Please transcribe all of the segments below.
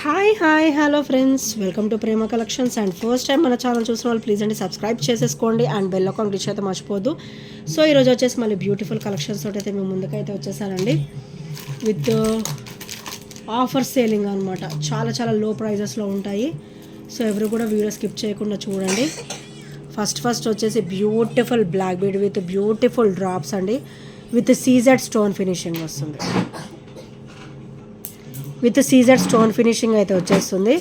Hi hello friends, welcome to Prema collections. And first time మన channel చూసిన వాళ్ళు please అండి సబ్స్క్రైబ్ చేసేసుకోండి అండ్ బెల్ ఐకాన్ క్లిక్ అయితే మర్చిపోద్దు. సో ఈరోజు వచ్చేసి మళ్ళీ బ్యూటిఫుల్ కలెక్షన్స్ తోటి అయితే మేము ముందుకైతే వచ్చేసానండి విత్ ఆఫర్ సేలింగ్ అనమాట. చాలా లో ప్రైజెస్లో ఉంటాయి. సో ఎవరు కూడా వీడియో స్కిప్ చేయకుండా చూడండి. ఫస్ట్ వచ్చేసి beautiful black bead with beautiful drops అండి, విత్ సీజెడ్ స్టోన్ ఫినిషింగ్ వస్తుంది. విత్ సీజెడ్ స్టోన్ ఫినిషింగ్ అయితే వచ్చేస్తుంది.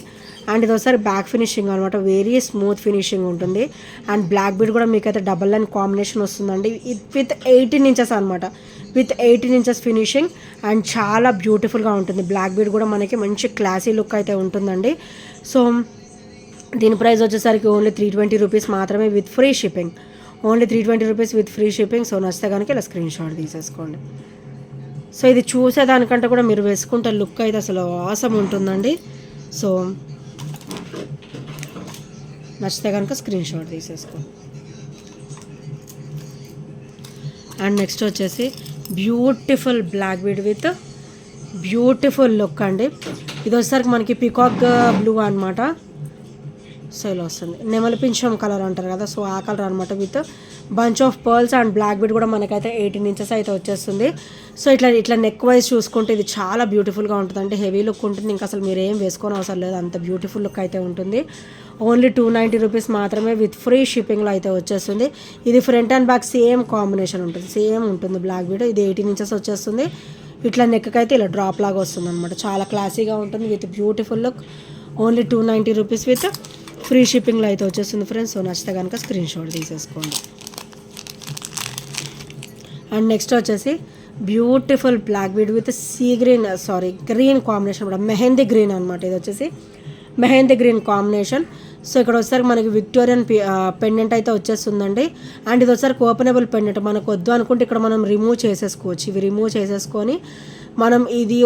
అండ్ ఇది ఒకసారి బ్యాక్ ఫినిషింగ్ అనమాట, వెరీ స్మూత్ ఫినిషింగ్ ఉంటుంది. అండ్ బ్లాక్ బీడ్ కూడా మీకు అయితే డబల్ లైన్ కాంబినేషన్ వస్తుందండి, విత్ 18 ఇంచెస్ అనమాట, విత్ 18 ఇంచెస్ ఫినిషింగ్. అండ్ చాలా బ్యూటిఫుల్గా ఉంటుంది. బ్లాక్ బీడ్ కూడా మనకి మంచి క్లాసీ లుక్ అయితే ఉంటుందండి. సో దీని ప్రైస్ వచ్చేసరికి ఓన్లీ 320 రూపీస్ మాత్రమే with free shipping. Only 320 rupees with free shipping. So నచ్చితే కనుక ఇలా స్క్రీన్ షాట్ తీసేసుకోండి. సో ఇది చూసేదానికంటే కూడా మీరు వేసుకుంటే లుక్ అయితే అసలు ఆసమ్ ఉంటుందండి. సో నచ్చితే కనుక స్క్రీన్ షాట్ తీసేసుకోండి. అండ్ నెక్స్ట్ వచ్చేసి beautiful black bead with beautiful look అండి. ఇది వచ్చేసరికి మనకి పికాక్ బ్లూ అనమాట. సో ఇలా వస్తుంది, నెమలి పింఛం కలర్ అంటారు కదా, సో ఆ కలర్ అనమాట, with bunch of pearls. And black bead కూడా మనకైతే 18 ఇంచెస్ అయితే వచ్చేస్తుంది. సో ఇట్లా నెక్ వైజ్ చూసుకుంటే ఇది చాలా బ్యూటిఫుల్గా ఉంటుంది. అంటే హెవీ లుక్ ఉంటుంది, ఇంకా అసలు మీరు ఏం వేసుకోని అవసరం లేదు, అంత బ్యూటిఫుల్ లుక్ అయితే ఉంటుంది. ఓన్లీ 290 రూపీస్ మాత్రమే విత్ ఫ్రీ షిప్పింగ్లో అయితే వచ్చేస్తుంది. ఇది front and back same combination ఉంటుంది, సేమ్ ఉంటుంది బ్లాక్ బీడ్. ఇది 18 ఇంచెస్ వచ్చేస్తుంది. ఇట్లా నెక్ అయితే ఇలా డ్రాప్ లాగా వస్తుంది అనమాట, చాలా క్లాసీగా ఉంటుంది with beautiful look. Only 290 rupees with free షిప్పింగ్లో అయితే వచ్చేస్తుంది ఫ్రెండ్స్. సో నచ్చితే కనుక స్క్రీన్ షాట్ తీసేసుకోండి. అండ్ నెక్స్ట్ వచ్చేసి beautiful black bead with green combination కూడా, మెహందీ గ్రీన్ అనమాట. ఇది వచ్చేసి మెహందీ గ్రీన్ కాంబినేషన్. సో ఇక్కడ వచ్చేసరికి మనకి విక్టోరియన్ పెండెంట్ అయితే వచ్చేస్తుందండి. అండ్ ఇది వచ్చేసరికి ఓపెనబుల్ పెండెంట్, మనకు వద్దు అనుకుంటే ఇక్కడ మనం రిమూవ్ చేసేసుకోవచ్చు. ఇవి రిమూవ్ చేసేసుకొని మనం ఇది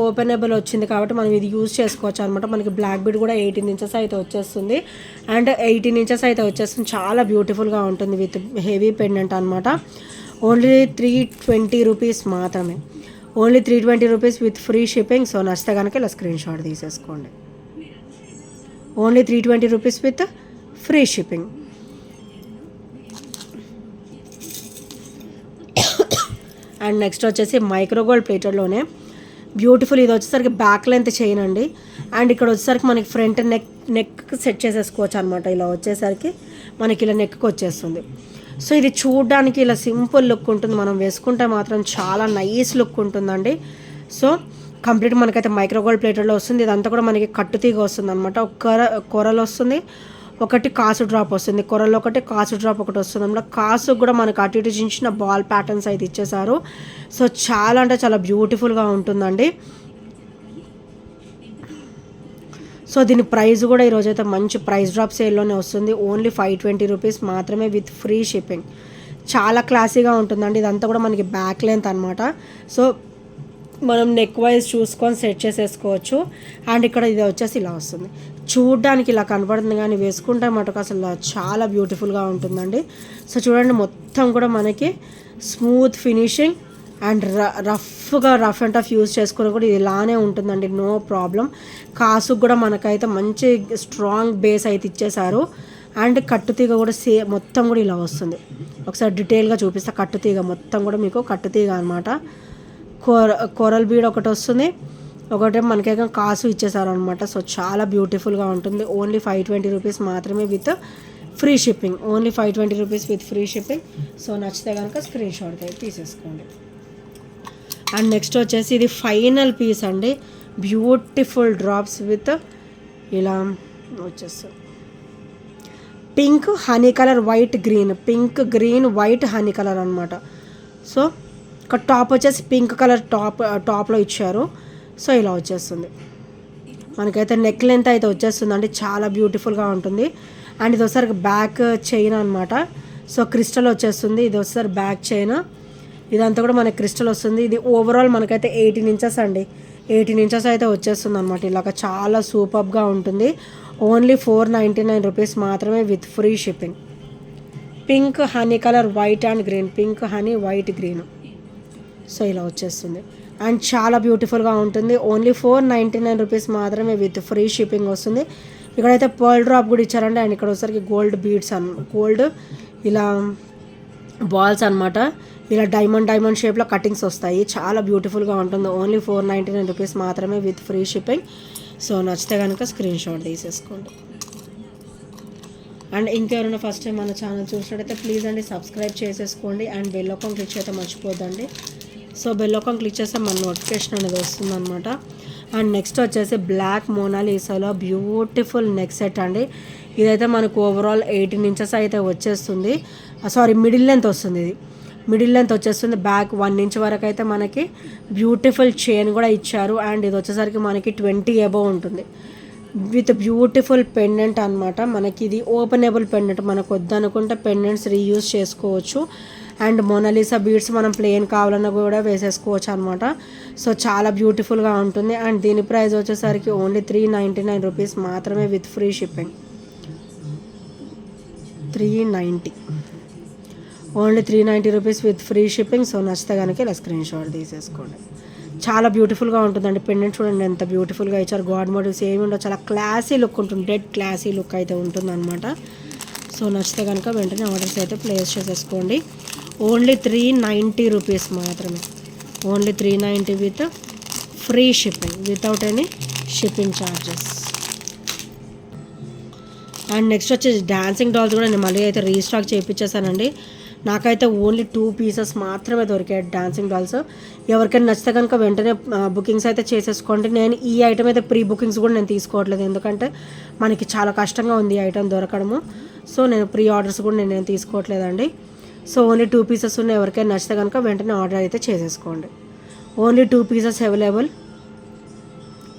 ఓపెనబుల్ వచ్చింది కాబట్టి మనం ఇది యూజ్ చేసుకోవచ్చు అనమాట. మనకి బ్లాక్ బీడ్ కూడా 18 ఇంచెస్ అయితే వచ్చేస్తుంది. అండ్ 18 ఇంచెస్ అయితే వచ్చేస్తుంది, చాలా బ్యూటిఫుల్గా ఉంటుంది విత్ హెవీ పెండెంట్ అనమాట. ఓన్లీ 320 రూపీస్ మాత్రమే, only 320 rupees with free shipping. So నచ్చితే కనుక ఇలా స్క్రీన్ షాట్ తీసేసుకోండి. Only 320 rupees with free shipping. And next వచ్చేసి మైక్రోగోల్డ్ ప్లేటెడ్లోనే బ్యూటిఫుల్. ఇది వచ్చేసరికి బ్యాక్ లెంత్ చైన్ అండి. అండ్ ఇక్కడ వచ్చేసరికి మనకి ఫ్రంట్ నెక్ సెట్ చేసేసుకోవచ్చు అనమాట. ఇలా వచ్చేసరికి మనకి ఇలా నెక్కి వచ్చేస్తుంది. సో ఇది చూడడానికి ఇలా సింపుల్ లుక్ ఉంటుంది, మనం వేసుకుంటే మాత్రం చాలా నైస్ లుక్ ఉంటుందండి. సో కంప్లీట్ మనకైతే మైక్రోగోల్డ్ ప్లేటెడ్లో వస్తుంది. ఇదంతా కూడా మనకి కట్టుతీగ వస్తుంది అనమాట. ఒక కొరలు వస్తుంది, ఒకటి కాసు డ్రాప్ వస్తుంది, కొరల్లో ఒకటి కాసు డ్రాప్ ఒకటి వస్తుంది అనమాట. కాసు కూడా మనకు అటు ఇటు చిన్న బాల్ ప్యాటర్న్స్ అయితే ఇచ్చేసారు. సో చాలా అంటే చాలా బ్యూటిఫుల్గా ఉంటుందండి. సో దీని ప్రైస్ కూడా ఈరోజైతే మంచి ప్రైస్ డ్రాప్ సేల్లోనే వస్తుంది. ఓన్లీ 520 రూపీస్ మాత్రమే విత్ ఫ్రీ షిప్పింగ్. చాలా క్లాసీగా ఉంటుందండి. ఇదంతా కూడా మనకి బ్యాక్ లెంత్ అనమాట. సో మనం నెక్ వైజ్ చూసుకొని సెట్ చేసేసుకోవచ్చు. అండ్ ఇక్కడ ఇది వచ్చేసి ఇలా వస్తుంది, చూడడానికి ఇలా కనపడుతుంది కానీ వేసుకుంటే మటుకు అసలు చాలా బ్యూటిఫుల్గా ఉంటుందండి. సో చూడండి, మొత్తం కూడా మనకి smooth finishing and rough and tough use చేసుకుని కూడా ఇది ఇలానే ఉంటుందండి, నో ప్రాబ్లం. కాసుకు కూడా మనకైతే మంచి స్ట్రాంగ్ బేస్ అయితే ఇచ్చేసారు. అండ్ కట్టుతీగ కూడా మొత్తం కూడా ఇలా వస్తుంది. ఒకసారి డీటెయిల్గా చూపిస్తా. కట్టుతీగ మొత్తం కూడా మీకు కట్టుతీగ అనమాట. కోరల్ బీడ్ ఒకటి వస్తుంది, ఒకటే మనకేమో కాసు ఇచ్చేసారు అనమాట. సో చాలా బ్యూటిఫుల్గా ఉంటుంది. ఓన్లీ 520 రూపీస్ మాత్రమే with free shipping. Only 520 rupees with free shipping. So నచ్చితే కనుక స్క్రీన్ షాట్ తీసేసుకోండి. అండ్ నెక్స్ట్ వచ్చేసి ఇది ఫైనల్ పీస్ అండి, బ్యూటిఫుల్ డ్రాప్స్ విత్ ఇలా వచ్చేస్తుంది pink honey colour white green, pink green white honey colour అనమాట. సో ఒక టాప్ వచ్చేసి పింక్ కలర్ టాప్లో ఇచ్చారు. సో ఇలా వచ్చేస్తుంది, మనకైతే నెక్ లెంత్ అయితే వచ్చేస్తుంది అండి, చాలా బ్యూటిఫుల్గా ఉంటుంది. అండ్ ఇది ఒకసారి బ్యాక్ చైన్ అనమాట. సో క్రిస్టల్ వచ్చేస్తుంది. ఇది ఒకసారి బ్యాక్ చైన్, ఇదంతా కూడా మనకి క్రిస్టల్ వస్తుంది. ఇది ఓవరాల్ మనకైతే 18 ఇంచెస్ అండి, 18 ఇంచెస్ అయితే వచ్చేస్తుంది అనమాట. ఇలాగ చాలా సూపర్గా ఉంటుంది. ఓన్లీ 499 రూపీస్ మాత్రమే with free shipping. Pink honey colour white and green, pink honey white green. So ఇలా వచ్చేస్తుంది. అండ్ చాలా బ్యూటిఫుల్గా ఉంటుంది. ఓన్లీ 499 రూపీస్ మాత్రమే విత్ ఫ్రీ షిప్పింగ్ వస్తుంది. ఇక్కడైతే పర్ల్ డ్రాప్ కూడా ఇచ్చారండి. అండ్ ఇక్కడ వచ్చేసరికి గోల్డ్ బీడ్స్ గోల్డ్ ఇలా బాల్స్ అనమాట. ఇలా డైమండ్ షేప్లో కటింగ్స్ వస్తాయి. చాలా బ్యూటిఫుల్గా ఉంటుంది. ఓన్లీ 499 రూపీస్ మాత్రమే విత్ ఫ్రీ షిప్పింగ్. సో నచ్చితే కనుక స్క్రీన్ షాట్ తీసేసుకోండి. అండ్ ఇంకెవరైనా ఫస్ట్ టైం మన ఛానల్ చూసినట్టయితే ప్లీజ్ అండి సబ్స్క్రైబ్ చేసేసుకోండి. అండ్ బెల్ ఐకాన్ క్లిక్ చేస్తే మర్చిపోద్దండి. సో బెల్ ఐకాన్ క్లిక్ చేస్తే మన నోటిఫికేషన్ అనేది వస్తుంది అనమాట. అండ్ నెక్స్ట్ వచ్చేసి బ్లాక్ మోనాలిసాలో బ్యూటిఫుల్ నెక్ సెట్ అండి. ఇదైతే మనకు ఓవరాల్ 18 ఇంచెస్ అయితే వచ్చేస్తుంది. సారీ, మిడిల్ లెంత్ వస్తుంది. ఇది మిడిల్ లెంత్ వచ్చేస్తుంది. బ్యాక్ 1 ఇంచ్ వరకు అయితే మనకి బ్యూటిఫుల్ చైన్ కూడా ఇచ్చారు. అండ్ ఇది వచ్చేసరికి మనకి 20 అబవ్ ఉంటుంది విత్ బ్యూటిఫుల్ పెండెంట్ అనమాట. మనకి ఇది ఓపెనబుల్ పెండెంట్. మనకు వద్దనుకుంటే పెండెంట్స్ రీయూజ్ చేసుకోవచ్చు. అండ్ మోనాలిసా బీడ్స్ మనం ప్లెయిన్ కావాలన్నా కూడా వేసేసుకోవచ్చు అనమాట. సో చాలా బ్యూటిఫుల్గా ఉంటుంది. అండ్ దీని ప్రైస్ వచ్చేసరికి ఓన్లీ 399 రూపీస్ మాత్రమే with free shipping. 390 only 390 rupees with free shipping. So నచ్చితే కనుక ఇలా స్క్రీన్ షాట్ తీసేసుకోండి. చాలా బ్యూటిఫుల్గా ఉంటుందండి. పెండెంట్ చూడండి ఎంత బ్యూటిఫుల్గా ఇచ్చారు. గాడ్ మోటివ్స్ ఏమి ఉండవు. చాలా క్లాసీ లుక్ ఉంటుంది. డెడ్ క్లాసీ లుక్ అయితే ఉంటుంది అనమాట. సో నచ్చితే కనుక వెంటనే ఆర్డర్స్ అయితే ప్లేస్ చేసేసుకోండి. ఓన్లీ 390 రూపీస్ మాత్రమే. Only 390 with free shipping, without any shipping charges. And next వచ్చేసి డాన్సింగ్ డాల్స్ కూడా నేను మళ్ళీ అయితే రీస్టాక్ చేయించేసానండి. నాకైతే ఓన్లీ 2 పీసెస్ మాత్రమే దొరికాయి డాన్సింగ్ డాల్స్. ఎవరికైనా నచ్చితే కనుక వెంటనే బుకింగ్స్ అయితే చేసేసుకోండి. నేను ఈ ఐటమ్ అయితే ప్రీ బుకింగ్స్ కూడా నేను తీసుకోవట్లేదు, ఎందుకంటే మనకి చాలా కష్టంగా ఉంది ఈ ఐటమ్ దొరకడము. సో నేను ప్రీ ఆర్డర్స్ కూడా నేను తీసుకోవట్లేదండి. సో ఓన్లీ 2 పీసెస్ ఉన్నాయి. ఎవరికైనా నచ్చితే కనుక వెంటనే ఆర్డర్ అయితే చేసేసుకోండి. Only 2 pieces available.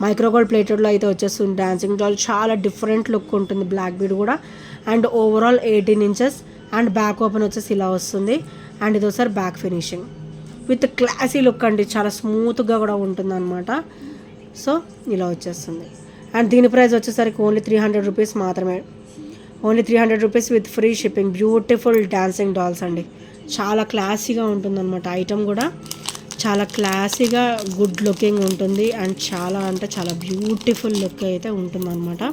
మైక్రోగోల్డ్ ప్లేటెడ్లో అయితే వచ్చేస్తుంది డాన్సింగ్ డాల్. చాలా డిఫరెంట్ లుక్ ఉంటుంది. బ్లాక్ బీడ్ కూడా. And overall 18 inches. And back open వచ్చేసి ఇలా వస్తుంది. అండ్ ఇది ఒకసారి back finishing with classy look అండి. చాలా స్మూత్గా కూడా ఉంటుంది అనమాట. సో ఇలా వచ్చేస్తుంది. అండ్ దీని ప్రైస్ వచ్చేసరికి ఓన్లీ 300 రూపీస్ మాత్రమే. Only 300 rupees with free shipping. Beautiful dancing dolls అండి. చాలా క్లాసీగా ఉంటుందన్నమాట. ఐటమ్ కూడా చాలా క్లాసీగా గుడ్ లుకింగ్ ఉంటుంది. అండ్ చాలా అంటే చాలా బ్యూటిఫుల్ లుక్ అయితే ఉంటుందన్నమాట.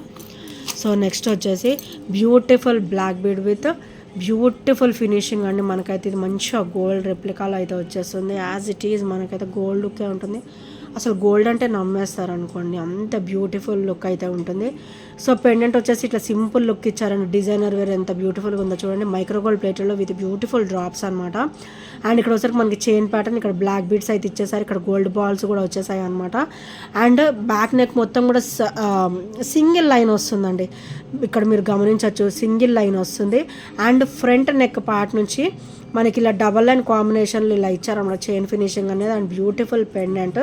సో నెక్స్ట్ వచ్చేసి beautiful black bead with beautiful finishing అండి. మనకైతే ఇది మంచిగా గోల్డ్ రెప్లికాలో అయితే వచ్చేస్తుంది. యాజ్ ఇట్ ఈజ్ మనకైతే గోల్డ్ లుక్కే ఉంటుంది. అసలు గోల్డ్ అంటే నమ్మేస్తారు అనుకోండి, అంత బ్యూటిఫుల్ లుక్ అయితే ఉంటుంది. సో పెండెంట్ వచ్చేసి ఇట్లా సింపుల్ లుక్ ఇచ్చారండి. డిజైనర్ వేర్ ఎంత బ్యూటిఫుల్గా ఉందో చూడండి. మైక్రోగోల్డ్ ప్లేట్లో విత్ బ్యూటిఫుల్ డ్రాప్స్ అనమాట. అండ్ ఇక్కడ వచ్చరికి మనకి చైన్ ప్యాటర్న్, ఇక్కడ బ్లాక్ బీడ్స్ అయితే ఇచ్చేసారు. ఇక్కడ గోల్డ్ బాల్స్ కూడా వచ్చేసాయి అనమాట. అండ్ బ్యాక్ నెక్ మొత్తం కూడా సింగిల్ లైన్ వస్తుందండి. ఇక్కడ మీరు గమనించవచ్చు, సింగిల్ లైన్ వస్తుంది. అండ్ ఫ్రంట్ నెక్ పార్ట్ నుంచి మనకి ఇలా డబల్ లైన్ కాంబినేషన్లు ఇలా ఇచ్చారన్నమాట చైన్ ఫినిషింగ్ అనేది. And beautiful pendant.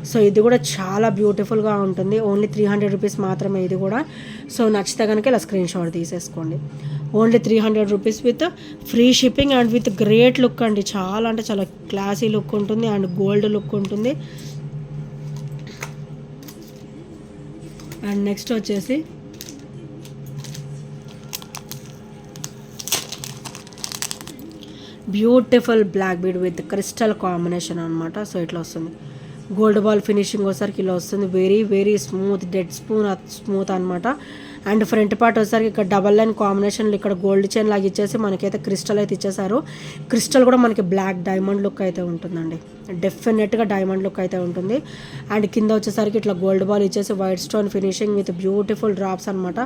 సో ఇది కూడా చాలా బ్యూటిఫుల్గా ఉంటుంది. ఓన్లీ 300 రూపీస్ మాత్రమే ఇది కూడా. సో నచ్చితే కనుక ఇలా స్క్రీన్ షాట్ తీసేసుకోండి. Only 300 rupees with free shipping and with great look అండి. చాలా అంటే చాలా క్లాసీ లుక్ ఉంటుంది. అండ్ గోల్డ్ లుక్ ఉంటుంది. అండ్ నెక్స్ట్ వచ్చేసి beautiful black bead with crystal combination అనమాట. సో ఇట్లా వస్తుంది. గోల్డ్ బాల్ ఫినిషింగ్ వచ్చేసరికి ఇలా వస్తుంది. Very very smooth, dead smooth అనమాట. అండ్ ఫ్రంట్ పార్ట్ వచ్చేసరికి ఇక్కడ డబల్ లైన్ కాంబినేషన్లో ఇక్కడ గోల్డ్ చైన్ లాగా ఇచ్చేసి మనకైతే క్రిస్టల్ అయితే ఇచ్చేసారు. క్రిస్టల్ కూడా మనకి బ్లాక్ డైమండ్ లుక్ అయితే ఉంటుందండి. డెఫినెట్గా డైమండ్ లుక్ అయితే ఉంటుంది. అండ్ కింద వచ్చేసరికి ఇట్లా గోల్డ్ బాల్ ఇచ్చేసి white stone finishing with beautiful drops అనమాట.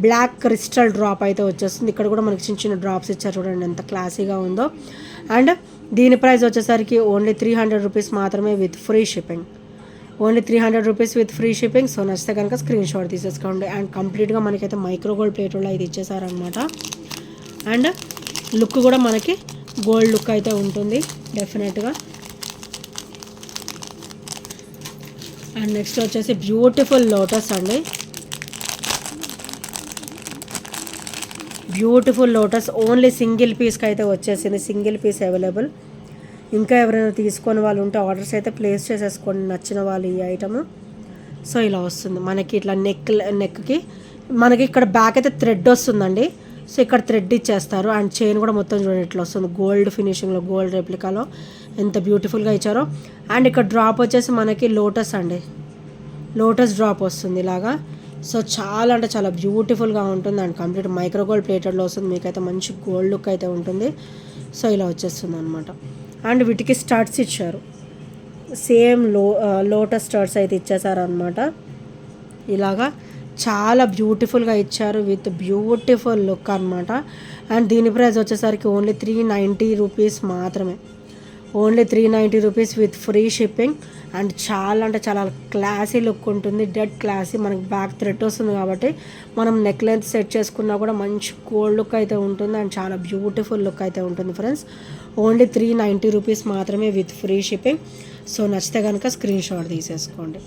బ్లాక్ క్రిస్టల్ డ్రాప్ అయితే వచ్చేస్తుంది. ఇక్కడ కూడా మనకి చిన్న చిన్న డ్రాప్స్ ఇచ్చారు చూడండి ఎంత క్లాసీగా ఉందో. అండ్ దీని ప్రైస్ వచ్చేసరికి ఓన్లీ 300 రూపీస్ మాత్రమే with free shipping. Only 300 rupees with free shipping. So నచ్చితే కనుక స్క్రీన్ షాట్ తీసేసుకోండి. అండ్ కంప్లీట్గా మనకైతే మైక్రోగోల్డ్ ప్లేట్లో అయితే ఇచ్చేసారనమాట. అండ్ లుక్ కూడా మనకి గోల్డ్ లుక్ అయితే ఉంటుంది డెఫినెట్గా. అండ్ నెక్స్ట్ వచ్చేసి బ్యూటిఫుల్ లోటస్ అండి. బ్యూటిఫుల్ లోటస్ ఓన్లీ సింగిల్ పీస్కి అయితే వచ్చేసింది. Single piece available. ఇంకా ఎవరైనా తీసుకొని వాళ్ళు ఉంటే ఆర్డర్స్ అయితే ప్లేస్ చేసేసుకోండి నచ్చిన వాళ్ళు ఈ ఐటమ్. సో ఇలా వస్తుంది మనకి ఇట్లా నెక్కి మనకి ఇక్కడ బ్యాక్ అయితే థ్రెడ్ వస్తుందండి. సో ఇక్కడ థ్రెడ్ ఇచ్చేస్తారు. అండ్ చైన్ కూడా మొత్తం చూడండి ఇట్లా వస్తుంది. గోల్డ్ ఫినిషింగ్లో, గోల్డ్ రెప్లికాలో ఎంత బ్యూటిఫుల్గా ఇచ్చారో. అండ్ ఇక్కడ డ్రాప్ వచ్చేసి మనకి లోటస్ అండి, లోటస్ డ్రాప్ వస్తుంది ఇలాగా. సో చాలా అంటే చాలా బ్యూటిఫుల్గా ఉంటుంది అండ్ కంప్లీట్ మైక్రో గోల్డ్ ప్లేటెడ్లో వస్తుంది. మీకైతే మంచి గోల్డ్ లుక్ అయితే ఉంటుంది. సో ఇలా వచ్చేస్తుంది అనమాట. అండ్ వీటికి స్టడ్స్ ఇచ్చారు, సేమ్ లోటస్ స్టడ్స్ అయితే ఇచ్చేసారు అనమాట. ఇలాగా చాలా బ్యూటిఫుల్గా ఇచ్చారు విత్ బ్యూటిఫుల్ లుక్ అనమాట. అండ్ దీని ప్రైస్ వచ్చేసరికి ఓన్లీ 390 రూపీస్ మాత్రమే, only 390 rupees with free shipping. And చాలా అంటే చాలా క్లాసీ లుక్ ఉంటుంది, డెడ్ క్లాసీ. మనకి బ్యాక్ థ్రెడ్ వస్తుంది కాబట్టి మనం నెక్ లెంత్ సెట్ చేసుకున్నా కూడా మంచి గోల్డ్ లుక్ అయితే ఉంటుంది అండ్ చాలా బ్యూటిఫుల్ లుక్ అయితే ఉంటుంది ఫ్రెండ్స్. ఓన్లీ 390 రూపీస్ మాత్రమే విత్ ఫ్రీ షిప్పింగ్. సో నచ్చితే కనుక స్క్రీన్ షాట్ తీసేసుకోండి.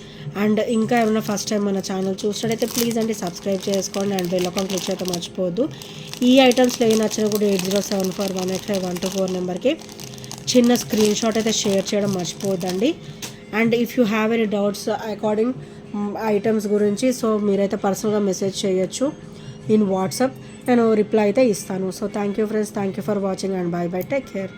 అండ్ ఇంకా ఏమైనా ఫస్ట్ టైం మన ఛానల్ చూసినట్టయితే ప్లీజ్ అండి సబ్స్క్రైబ్ చేసుకోండి అండ్ బెల్ ఐకాన్ క్లిక్ అయితే మర్చిపోవద్దు. ఈ ఐటమ్స్లో ఏ నచ్చినా కూడా 8074185124 నెంబర్కి చిన్న స్క్రీన్ షాట్ అయితే షేర్ చేయడం మర్చిపోవద్దండి. And if you have any doubts according items గురించి సో మీరైతే పర్సనల్గా మెసేజ్ చేయొచ్చు ఇన్ వాట్సాప్, నేను రిప్లై అయితే ఇస్తాను. So thank you friends, thank you for watching and by by, take care.